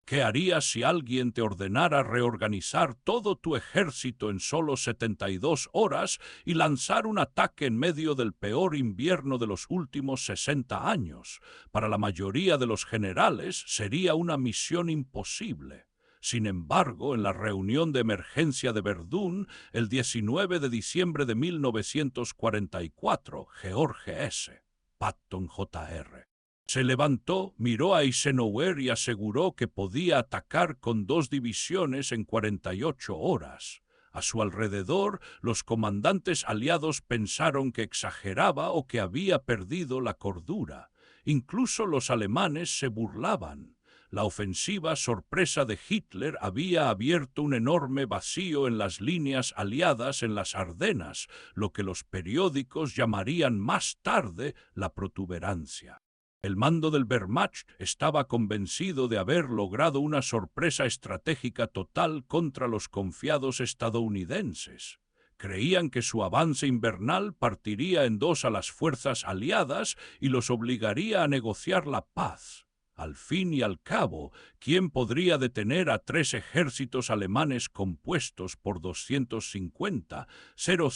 ¿Qué harías si alguien te ordenara reorganizar todo tu ejército en solo 72 horas y lanzar un ataque en medio del peor invierno de los últimos 60 años? Para la mayoría de los generales sería una misión imposible. Sin embargo, en la reunión de emergencia de Verdún, el 19 de diciembre de 1944, George S. Patton Jr. se levantó, miró a Eisenhower y aseguró que podía atacar con 2 divisiones en 48 horas. A su alrededor, los comandantes aliados pensaron que exageraba o que había perdido la cordura. Incluso los alemanes se burlaban. La ofensiva sorpresa de Hitler había abierto un enorme vacío en las líneas aliadas en las Ardenas, lo que los periódicos llamarían más tarde la protuberancia. El mando del Wehrmacht estaba convencido de haber logrado una sorpresa estratégica total contra los confiados estadounidenses. Creían que su avance invernal partiría en dos a las fuerzas aliadas y los obligaría a negociar la paz. Al fin y al cabo, ¿quién podría detener a 3 ejércitos alemanes compuestos por 250, 000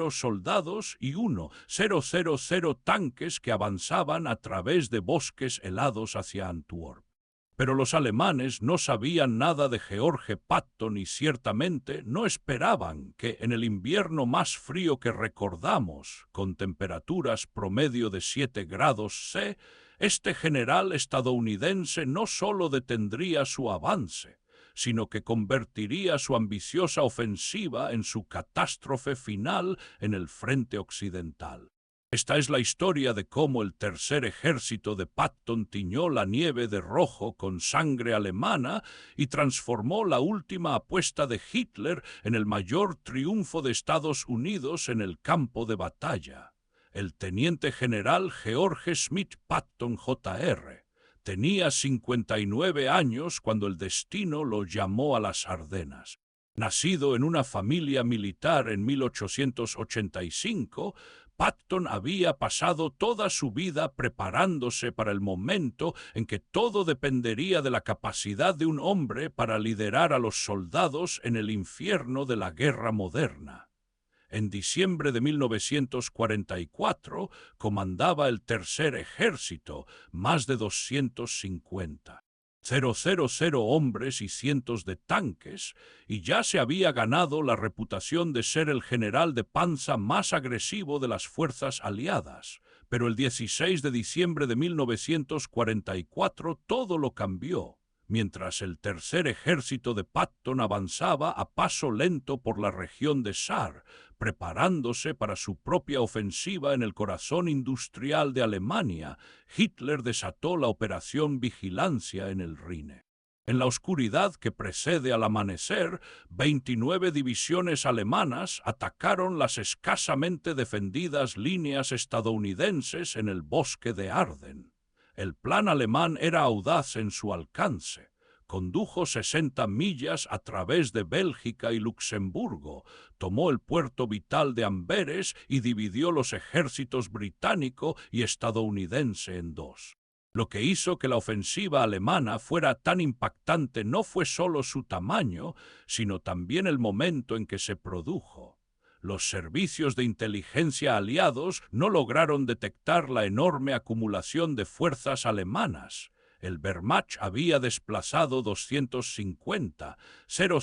soldados y 1,000 tanques que avanzaban a través de bosques helados hacia Antwerp? Pero los alemanes no sabían nada de George Patton y ciertamente no esperaban que en el invierno más frío que recordamos, con temperaturas promedio de 7 grados C, este general estadounidense no solo detendría su avance, sino que convertiría su ambiciosa ofensiva en su catástrofe final en el frente occidental. Esta es la historia de cómo el tercer ejército de Patton tiñó la nieve de rojo con sangre alemana y transformó la última apuesta de Hitler en el mayor triunfo de Estados Unidos en el campo de batalla. El teniente general George Smith Patton Jr. tenía 59 años cuando el destino lo llamó a las Ardenas. Nacido en una familia militar en 1885, Patton había pasado toda su vida preparándose para el momento en que todo dependería de la capacidad de un hombre para liderar a los soldados en el infierno de la guerra moderna. En diciembre de 1944 comandaba el tercer ejército, más de 250. 000 hombres y cientos de tanques, y ya se había ganado la reputación de ser el general de panza más agresivo de las fuerzas aliadas. Pero el 16 de diciembre de 1944 todo lo cambió. Mientras el tercer ejército de Patton avanzaba a paso lento por la región de Saar, preparándose para su propia ofensiva en el corazón industrial de Alemania, Hitler desató la Operación Vigilancia en el Rhine. En la oscuridad que precede al amanecer, 29 divisiones alemanas atacaron las escasamente defendidas líneas estadounidenses en el bosque de Ardennes. El plan alemán era audaz en su alcance. Condujo 60 millas a través de Bélgica y Luxemburgo, tomó el puerto vital de Amberes y dividió los ejércitos británico y estadounidense en dos. Lo que hizo que la ofensiva alemana fuera tan impactante no fue solo su tamaño, sino también el momento en que se produjo. Los servicios de inteligencia aliados no lograron detectar la enorme acumulación de fuerzas alemanas. El Wehrmacht había desplazado 250, 000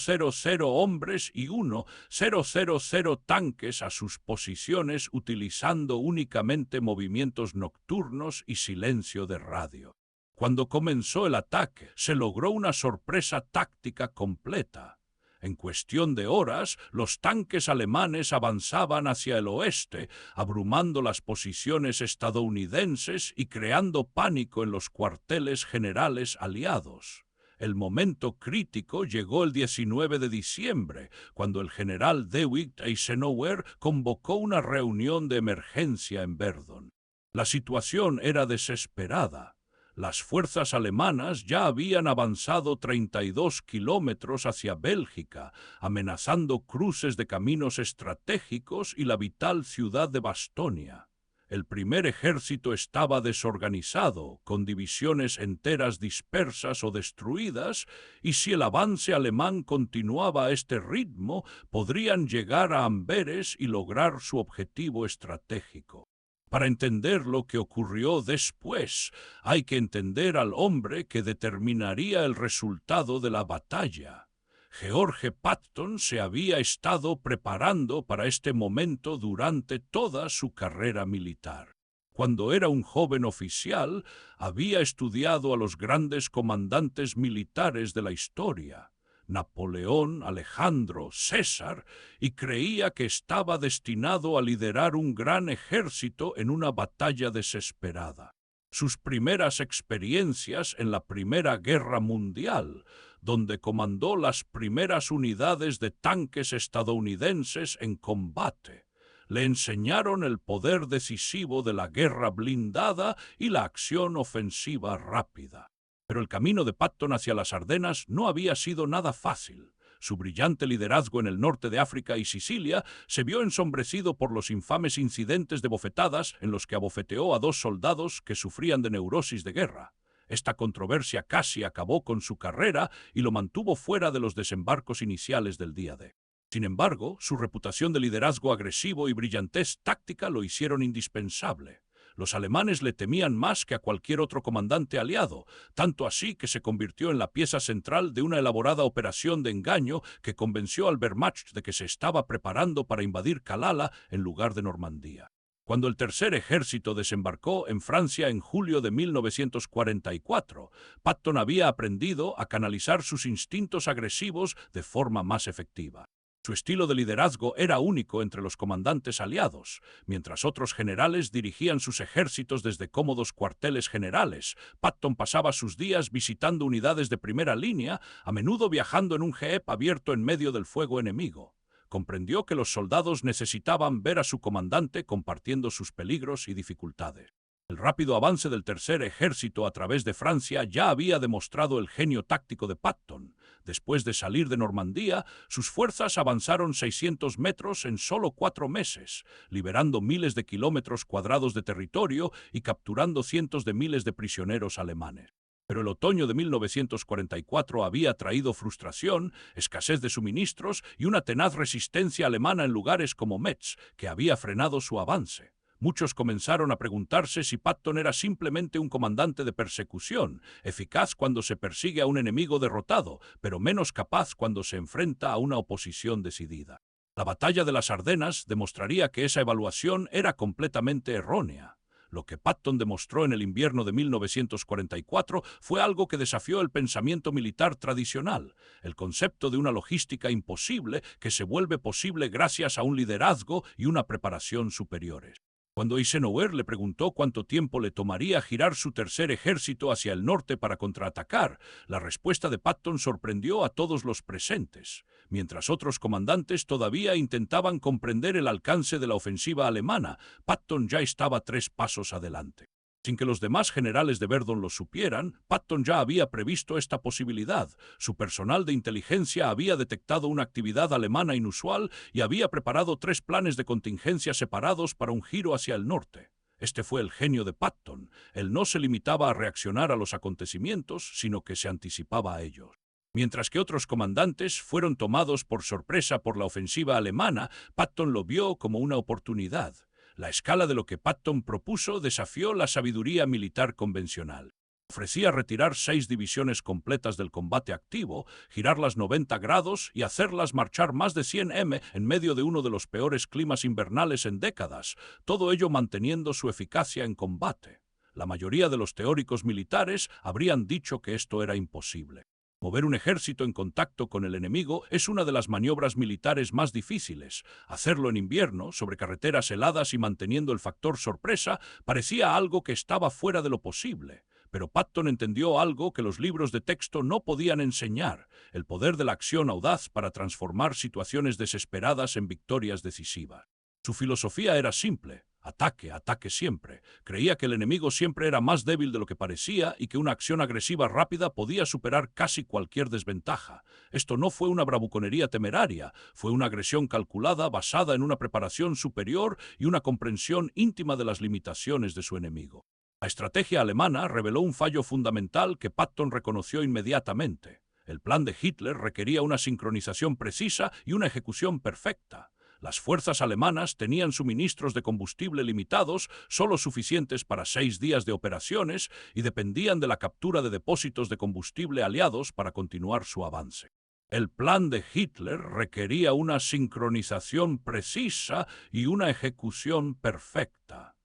hombres y 1,000 tanques a sus posiciones utilizando únicamente movimientos nocturnos y silencio de radio. Cuando comenzó el ataque, se logró una sorpresa táctica completa. En cuestión de horas, los tanques alemanes avanzaban hacia el oeste, abrumando las posiciones estadounidenses y creando pánico en los cuarteles generales aliados. El momento crítico llegó el 19 de diciembre, cuando el general Dwight Eisenhower convocó una reunión de emergencia en Verdun. La situación era desesperada. Las fuerzas alemanas ya habían avanzado 32 kilómetros hacia Bélgica, amenazando cruces de caminos estratégicos y la vital ciudad de Bastonia. El primer ejército estaba desorganizado, con divisiones enteras dispersas o destruidas, y si el avance alemán continuaba a este ritmo, podrían llegar a Amberes y lograr su objetivo estratégico. Para entender lo que ocurrió después, hay que entender al hombre que determinaría el resultado de la batalla. George Patton se había estado preparando para este momento durante toda su carrera militar. Cuando era un joven oficial, había estudiado a los grandes comandantes militares de la historia, Napoleón, Alejandro, César, y creía que estaba destinado a liderar un gran ejército en una batalla desesperada. Sus primeras experiencias en la Primera Guerra Mundial, donde comandó las primeras unidades de tanques estadounidenses en combate, le enseñaron el poder decisivo de la guerra blindada y la acción ofensiva rápida. Pero el camino de Patton hacia las Ardenas no había sido nada fácil. Su brillante liderazgo en el norte de África y Sicilia se vio ensombrecido por los infames incidentes de bofetadas en los que abofeteó a 2 soldados que sufrían de neurosis de guerra. Esta controversia casi acabó con su carrera y lo mantuvo fuera de los desembarcos iniciales del día D. Sin embargo, su reputación de liderazgo agresivo y brillantez táctica lo hicieron indispensable. Los alemanes le temían más que a cualquier otro comandante aliado, tanto así que se convirtió en la pieza central de una elaborada operación de engaño que convenció al Wehrmacht de que se estaba preparando para invadir Calala en lugar de Normandía. Cuando el Tercer Ejército desembarcó en Francia en julio de 1944, Patton había aprendido a canalizar sus instintos agresivos de forma más efectiva. Su estilo de liderazgo era único entre los comandantes aliados. Mientras otros generales dirigían sus ejércitos desde cómodos cuarteles generales, Patton pasaba sus días visitando unidades de primera línea, a menudo viajando en un jeep abierto en medio del fuego enemigo. Comprendió que los soldados necesitaban ver a su comandante compartiendo sus peligros y dificultades. El rápido avance del Tercer Ejército a través de Francia ya había demostrado el genio táctico de Patton. Después de salir de Normandía, sus fuerzas avanzaron 600 metros en solo 4 meses, liberando miles de kilómetros cuadrados de territorio y capturando cientos de miles de prisioneros alemanes. Pero el otoño de 1944 había traído frustración, escasez de suministros y una tenaz resistencia alemana en lugares como Metz, que había frenado su avance. Muchos comenzaron a preguntarse si Patton era simplemente un comandante de persecución, eficaz cuando se persigue a un enemigo derrotado, pero menos capaz cuando se enfrenta a una oposición decidida. La batalla de las Ardenas demostraría que esa evaluación era completamente errónea. Lo que Patton demostró en el invierno de 1944 fue algo que desafió el pensamiento militar tradicional, el concepto de una logística imposible que se vuelve posible gracias a un liderazgo y una preparación superiores. Cuando Eisenhower le preguntó cuánto tiempo le tomaría girar su tercer ejército hacia el norte para contraatacar, la respuesta de Patton sorprendió a todos los presentes. Mientras otros comandantes todavía intentaban comprender el alcance de la ofensiva alemana, Patton ya estaba 3 pasos adelante. Sin que los demás generales de Verdun lo supieran, Patton ya había previsto esta posibilidad. Su personal de inteligencia había detectado una actividad alemana inusual y había preparado 3 planes de contingencia separados para un giro hacia el norte. Este fue el genio de Patton. Él no se limitaba a reaccionar a los acontecimientos, sino que se anticipaba a ellos. Mientras que otros comandantes fueron tomados por sorpresa por la ofensiva alemana, Patton lo vio como una oportunidad. La escala de lo que Patton propuso desafió la sabiduría militar convencional. Ofrecía retirar 6 divisiones completas del combate activo, girarlas 90 grados y hacerlas marchar más de 100 m en medio de uno de los peores climas invernales en décadas, todo ello manteniendo su eficacia en combate. La mayoría de los teóricos militares habrían dicho que esto era imposible. Mover un ejército en contacto con el enemigo es una de las maniobras militares más difíciles. Hacerlo en invierno, sobre carreteras heladas y manteniendo el factor sorpresa, parecía algo que estaba fuera de lo posible. Pero Patton entendió algo que los libros de texto no podían enseñar: el poder de la acción audaz para transformar situaciones desesperadas en victorias decisivas. Su filosofía era simple: Ataque, ataque siempre. Creía que el enemigo siempre era más débil de lo que parecía y que una acción agresiva rápida podía superar casi cualquier desventaja. Esto no fue una bravuconería temeraria, fue una agresión calculada basada en una preparación superior y una comprensión íntima de las limitaciones de su enemigo. La estrategia alemana reveló un fallo fundamental que Patton reconoció inmediatamente. El plan de Hitler requería una sincronización precisa y una ejecución perfecta. Las fuerzas alemanas tenían suministros de combustible limitados, solo suficientes para 6 días de operaciones, y dependían de la captura de depósitos de combustible aliados para continuar su avance. El plan de Hitler requería una sincronización precisa y una ejecución perfecta.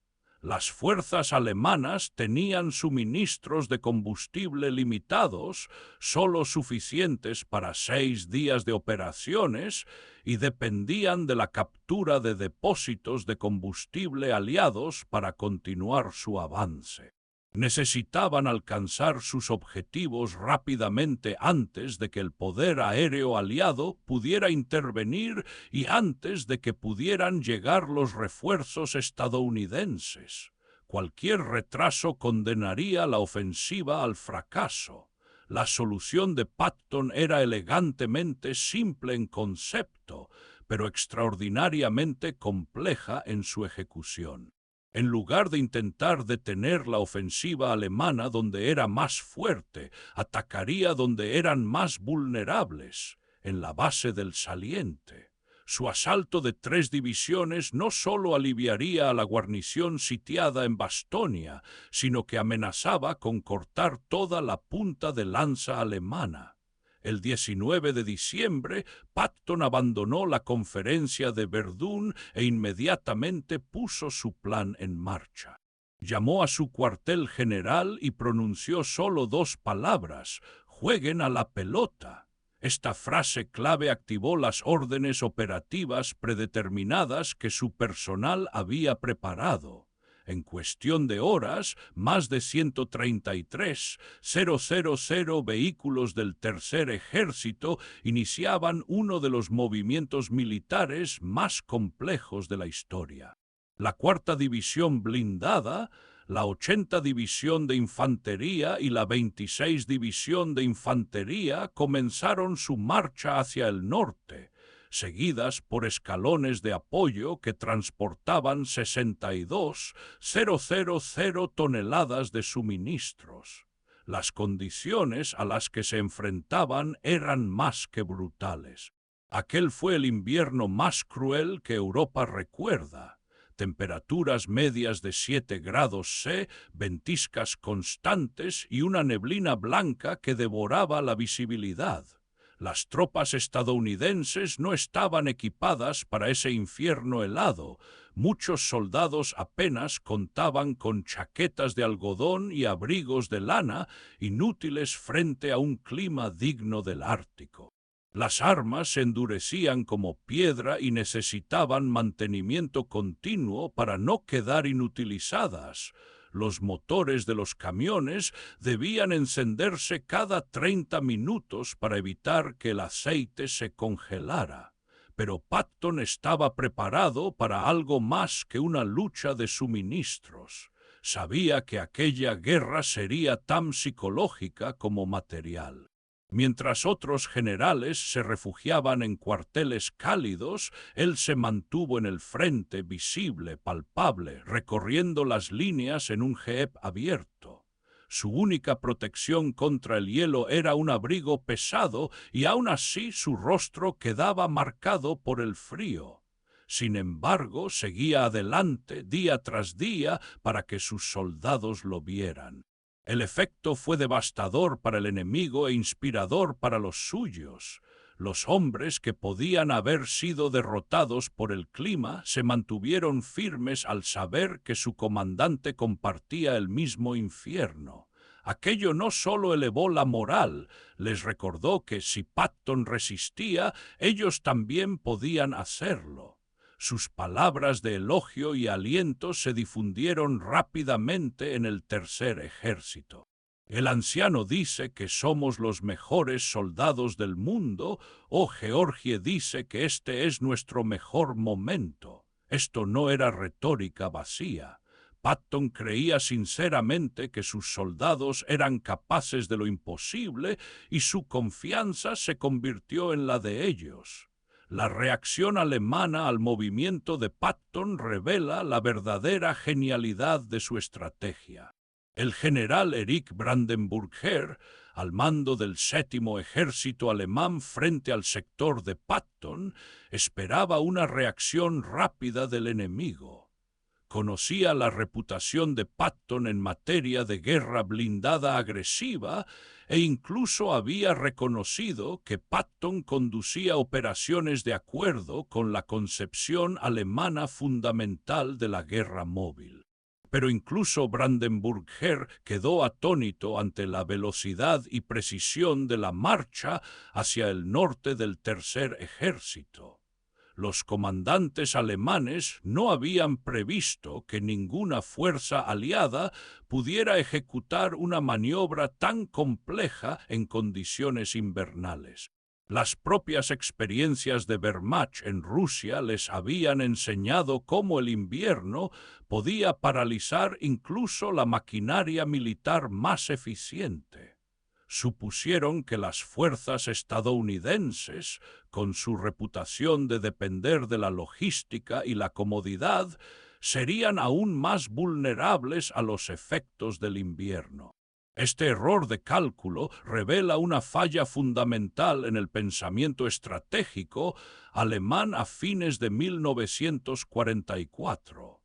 Las fuerzas alemanas tenían suministros de combustible limitados, solo suficientes para 6 días de operaciones, y dependían de la captura de depósitos de combustible aliados para continuar su avance. Necesitaban alcanzar sus objetivos rápidamente antes de que el poder aéreo aliado pudiera intervenir y antes de que pudieran llegar los refuerzos estadounidenses. Cualquier retraso condenaría la ofensiva al fracaso. La solución de Patton era elegantemente simple en concepto, pero extraordinariamente compleja en su ejecución. En lugar de intentar detener la ofensiva alemana donde era más fuerte, atacaría donde eran más vulnerables, en la base del saliente. Su asalto de 3 divisiones no solo aliviaría a la guarnición sitiada en Bastonia, sino que amenazaba con cortar toda la punta de lanza alemana. El 19 de diciembre, Patton abandonó la conferencia de Verdún e inmediatamente puso su plan en marcha. Llamó a su cuartel general y pronunció solo 2 palabras: «Jueguen a la pelota». Esta frase clave activó las órdenes operativas predeterminadas que su personal había preparado. En cuestión de horas, más de 133,000 vehículos del Tercer Ejército iniciaban uno de los movimientos militares más complejos de la historia. La Cuarta División Blindada, la 80 División de Infantería y la 26 División de Infantería comenzaron su marcha hacia el norte, seguidas por escalones de apoyo que transportaban 62,000 toneladas de suministros. Las condiciones a las que se enfrentaban eran más que brutales. Aquel fue el invierno más cruel que Europa recuerda. Temperaturas medias de 7 grados C, ventiscas constantes y una neblina blanca que devoraba la visibilidad. Las tropas estadounidenses no estaban equipadas para ese infierno helado. Muchos soldados apenas contaban con chaquetas de algodón y abrigos de lana, inútiles frente a un clima digno del Ártico. Las armas se endurecían como piedra y necesitaban mantenimiento continuo para no quedar inutilizadas. Los motores de los camiones debían encenderse cada 30 minutos para evitar que el aceite se congelara. Pero Patton estaba preparado para algo más que una lucha de suministros. Sabía que aquella guerra sería tan psicológica como material. Mientras otros generales se refugiaban en cuarteles cálidos, él se mantuvo en el frente, visible, palpable, recorriendo las líneas en un jeep abierto. Su única protección contra el hielo era un abrigo pesado y aún así su rostro quedaba marcado por el frío. Sin embargo, seguía adelante día tras día para que sus soldados lo vieran. El efecto fue devastador para el enemigo e inspirador para los suyos. Los hombres que podían haber sido derrotados por el clima se mantuvieron firmes al saber que su comandante compartía el mismo infierno. Aquello no solo elevó la moral, les recordó que si Patton resistía, ellos también podían hacerlo. Sus palabras de elogio y aliento se difundieron rápidamente en el Tercer Ejército. El anciano dice que somos los mejores soldados del mundo, o Georgie dice que este es nuestro mejor momento. Esto no era retórica vacía. Patton creía sinceramente que sus soldados eran capaces de lo imposible y su confianza se convirtió en la de ellos. La reacción alemana al movimiento de Patton revela la verdadera genialidad de su estrategia. El general Erich Brandenburg-Herr, al mando del 7º ejército alemán frente al sector de Patton, esperaba una reacción rápida del enemigo. Conocía la reputación de Patton en materia de guerra blindada agresiva e incluso había reconocido que Patton conducía operaciones de acuerdo con la concepción alemana fundamental de la guerra móvil. Pero incluso Brandenburg-Herr quedó atónito ante la velocidad y precisión de la marcha hacia el norte del Tercer Ejército. Los comandantes alemanes no habían previsto que ninguna fuerza aliada pudiera ejecutar una maniobra tan compleja en condiciones invernales. Las propias experiencias de Wehrmacht en Rusia les habían enseñado cómo el invierno podía paralizar incluso la maquinaria militar más eficiente. Supusieron que las fuerzas estadounidenses, con su reputación de depender de la logística y la comodidad, serían aún más vulnerables a los efectos del invierno. Este error de cálculo revela una falla fundamental en el pensamiento estratégico alemán a fines de 1944.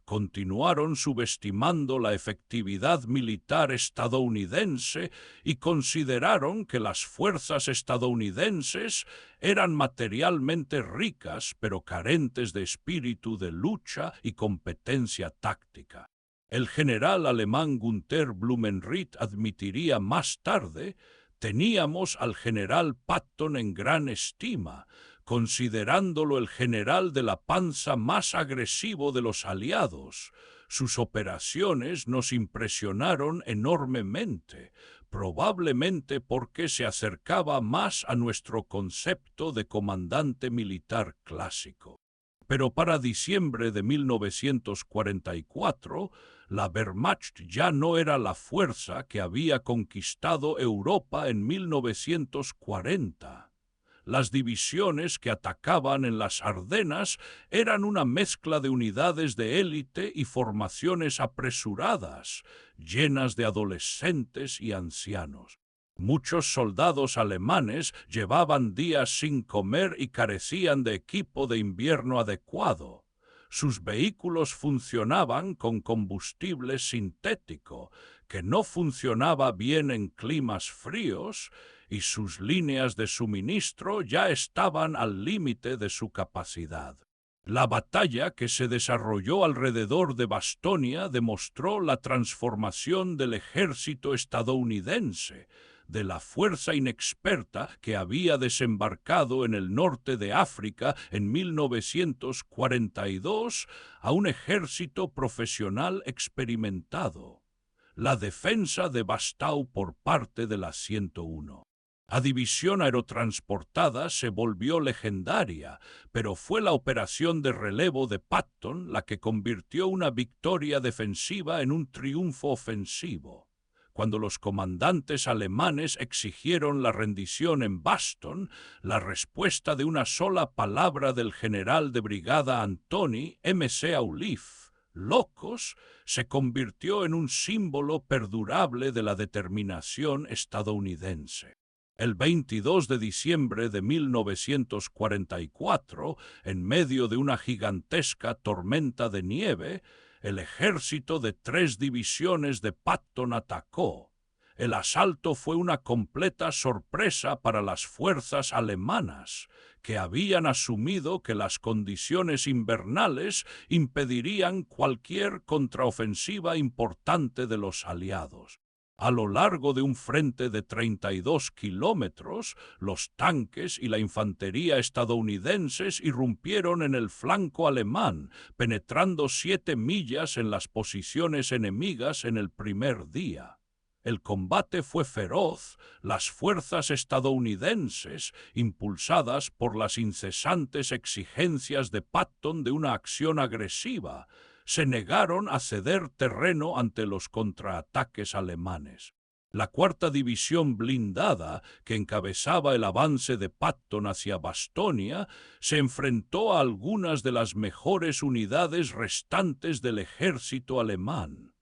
Continuaron subestimando la efectividad militar estadounidense y consideraron que las fuerzas estadounidenses eran materialmente ricas pero carentes de espíritu de lucha y competencia táctica. El general alemán Günther Blumenried admitiría más tarde: teníamos al general Patton en gran estima, considerándolo el general de la panza más agresivo de los aliados. Sus operaciones nos impresionaron enormemente, probablemente porque se acercaba más a nuestro concepto de comandante militar clásico. Pero para diciembre de 1944, la Wehrmacht ya no era la fuerza que había conquistado Europa en 1940. Las divisiones que atacaban en las Ardenas eran una mezcla de unidades de élite y formaciones apresuradas, llenas de adolescentes y ancianos. Muchos soldados alemanes llevaban días sin comer y carecían de equipo de invierno adecuado. Sus vehículos funcionaban con combustible sintético, que no funcionaba bien en climas fríos, y sus líneas de suministro ya estaban al límite de su capacidad. La batalla que se desarrolló alrededor de Bastonia demostró la transformación del ejército estadounidense, de la fuerza inexperta que había desembarcado en el norte de África en 1942 a un ejército profesional experimentado. La defensa de Bastau por parte de la 101. La división aerotransportada se volvió legendaria, pero fue la operación de relevo de Patton la que convirtió una victoria defensiva en un triunfo ofensivo. Cuando los comandantes alemanes exigieron la rendición en Baston, la respuesta de una sola palabra del general de brigada Antoni M.C. Auliff, locos, se convirtió en un símbolo perdurable de la determinación estadounidense. El 22 de diciembre de 1944, en medio de una gigantesca tormenta de nieve, el ejército de 3 divisiones de Patton atacó. El asalto fue una completa sorpresa para las fuerzas alemanas, que habían asumido que las condiciones invernales impedirían cualquier contraofensiva importante de los aliados. A lo largo de un frente de 32 kilómetros, los tanques y la infantería estadounidenses irrumpieron en el flanco alemán, penetrando 7 millas en las posiciones enemigas en el primer día. El combate fue feroz. Las fuerzas estadounidenses, impulsadas por las incesantes exigencias de Patton de una acción agresiva, se negaron a ceder terreno ante los contraataques alemanes. La cuarta división blindada, que encabezaba el avance de Patton hacia Bastonia, se enfrentó a algunas de las mejores unidades restantes del ejército alemán.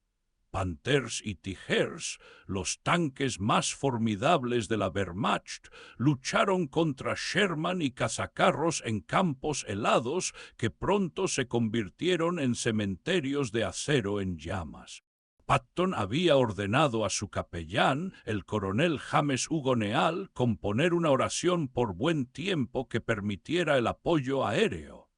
Panthers y Tigers, los tanques más formidables de la Wehrmacht, lucharon contra Sherman y cazacarros en campos helados que pronto se convirtieron en cementerios de acero en llamas. Patton había ordenado a su capellán, el coronel James Hugo Neal, componer una oración por buen tiempo que permitiera el apoyo aéreo.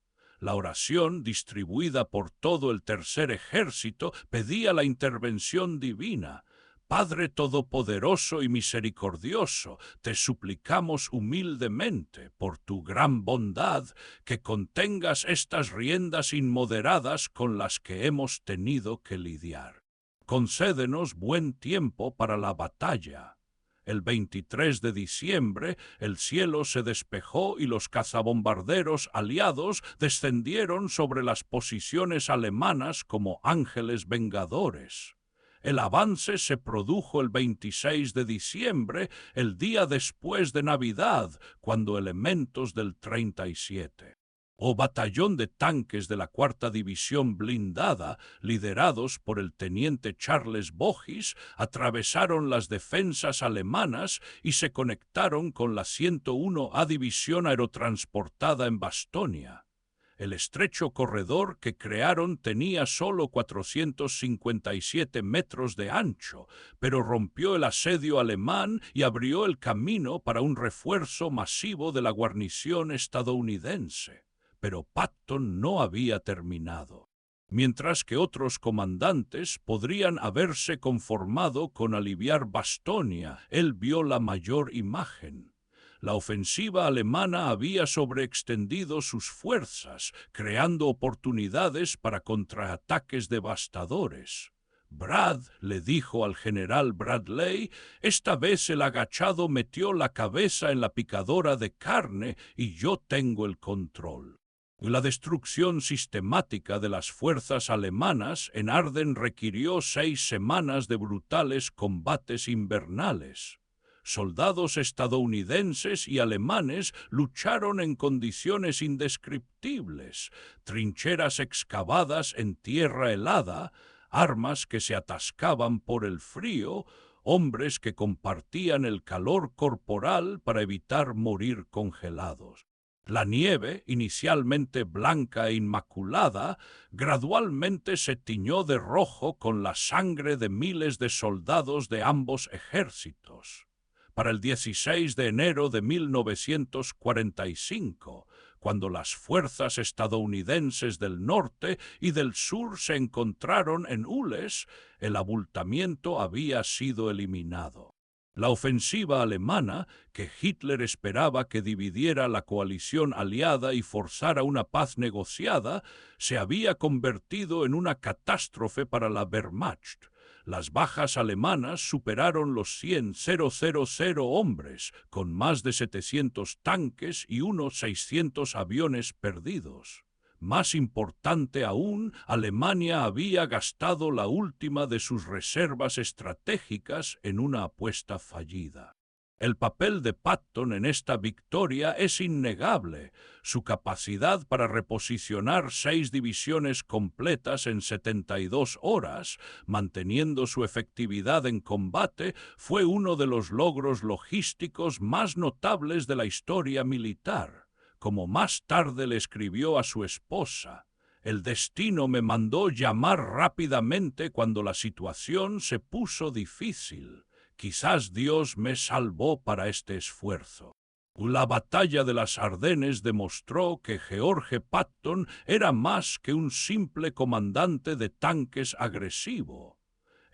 La oración, distribuida por todo el tercer ejército, pedía la intervención divina. Padre todopoderoso y misericordioso, te suplicamos humildemente, por tu gran bondad, que contengas estas riendas inmoderadas con las que hemos tenido que lidiar. Concédenos buen tiempo para la batalla. El 23 de diciembre el cielo se despejó y los cazabombarderos aliados descendieron sobre las posiciones alemanas como ángeles vengadores. El avance se produjo el 26 de diciembre, el día después de Navidad, cuando elementos del 37 o batallón de tanques de la cuarta división blindada, liderados por el teniente Charles Boggis, atravesaron las defensas alemanas y se conectaron con la 101A División aerotransportada en Bastonia. El estrecho corredor que crearon tenía solo 457 metros de ancho, pero rompió el asedio alemán y abrió el camino para un refuerzo masivo de la guarnición estadounidense. Pero Patton no había terminado. Mientras que otros comandantes podrían haberse conformado con aliviar Bastonia, él vio la mayor imagen. La ofensiva alemana había sobreextendido sus fuerzas, creando oportunidades para contraataques devastadores. Bragg le dijo al general Bradley, esta vez el agachado metió la cabeza en la picadora de carne y yo tengo el control. La destrucción sistemática de las fuerzas alemanas en Arden requirió 6 semanas de brutales combates invernales. Soldados estadounidenses y alemanes lucharon en condiciones indescriptibles, trincheras excavadas en tierra helada, armas que se atascaban por el frío, hombres que compartían el calor corporal para evitar morir congelados. La nieve, inicialmente blanca e inmaculada, gradualmente se tiñó de rojo con la sangre de miles de soldados de ambos ejércitos. Para el 16 de enero de 1945, cuando las fuerzas estadounidenses del norte y del sur se encontraron en Ules, el abultamiento había sido eliminado. La ofensiva alemana, que Hitler esperaba que dividiera la coalición aliada y forzara una paz negociada, se había convertido en una catástrofe para la Wehrmacht. Las bajas alemanas superaron los 100.000 hombres, con más de 700 tanques y unos 600 aviones perdidos. Más importante aún, Alemania había gastado la última de sus reservas estratégicas en una apuesta fallida. El papel de Patton en esta victoria es innegable. Su capacidad para reposicionar 6 divisiones completas en 72 horas, manteniendo su efectividad en combate, fue uno de los logros logísticos más notables de la historia militar. Como más tarde le escribió a su esposa, el destino me mandó llamar rápidamente cuando la situación se puso difícil. Quizás Dios me salvó para este esfuerzo. La batalla de las Ardenes demostró que George Patton era más que un simple comandante de tanques agresivo.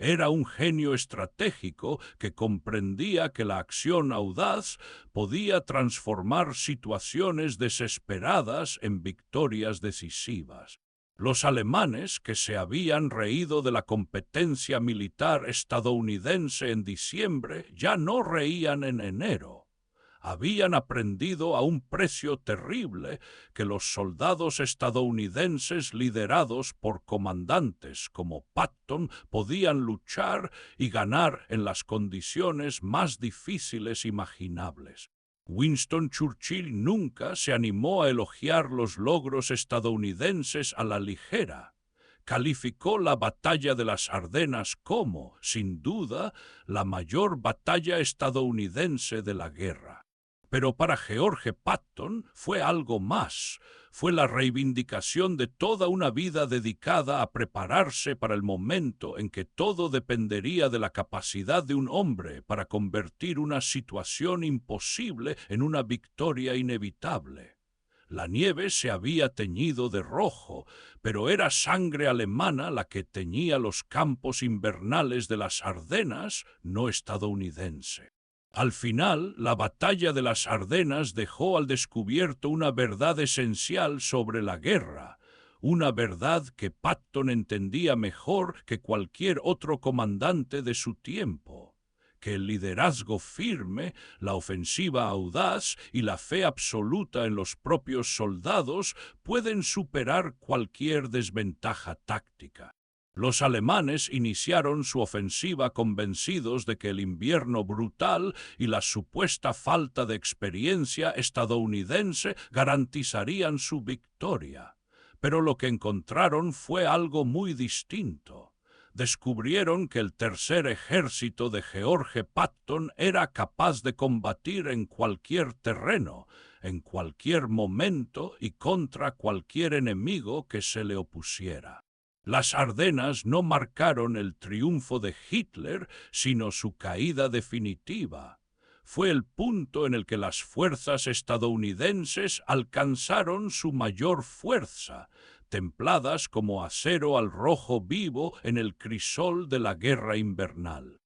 Era un genio estratégico que comprendía que la acción audaz podía transformar situaciones desesperadas en victorias decisivas. Los alemanes, que se habían reído de la competencia militar estadounidense en diciembre, ya no reían en enero. Habían aprendido a un precio terrible que los soldados estadounidenses liderados por comandantes como Patton podían luchar y ganar en las condiciones más difíciles imaginables. Winston Churchill nunca se animó a elogiar los logros estadounidenses a la ligera. Calificó la batalla de las Ardenas como, sin duda, la mayor batalla estadounidense de la guerra. Pero para George Patton fue algo más. Fue la reivindicación de toda una vida dedicada a prepararse para el momento en que todo dependería de la capacidad de un hombre para convertir una situación imposible en una victoria inevitable. La nieve se había teñido de rojo, pero era sangre alemana la que teñía los campos invernales de las Ardenas, no estadounidense. Al final, la batalla de las Ardenas dejó al descubierto una verdad esencial sobre la guerra, una verdad que Patton entendía mejor que cualquier otro comandante de su tiempo, que el liderazgo firme, la ofensiva audaz y la fe absoluta en los propios soldados pueden superar cualquier desventaja táctica. Los alemanes iniciaron su ofensiva convencidos de que el invierno brutal y la supuesta falta de experiencia estadounidense garantizarían su victoria. Pero lo que encontraron fue algo muy distinto. Descubrieron que el tercer ejército de George Patton era capaz de combatir en cualquier terreno, en cualquier momento y contra cualquier enemigo que se le opusiera. Las Ardenas no marcaron el triunfo de Hitler, sino su caída definitiva. Fue el punto en el que las fuerzas estadounidenses alcanzaron su mayor fuerza, templadas como acero al rojo vivo en el crisol de la guerra invernal.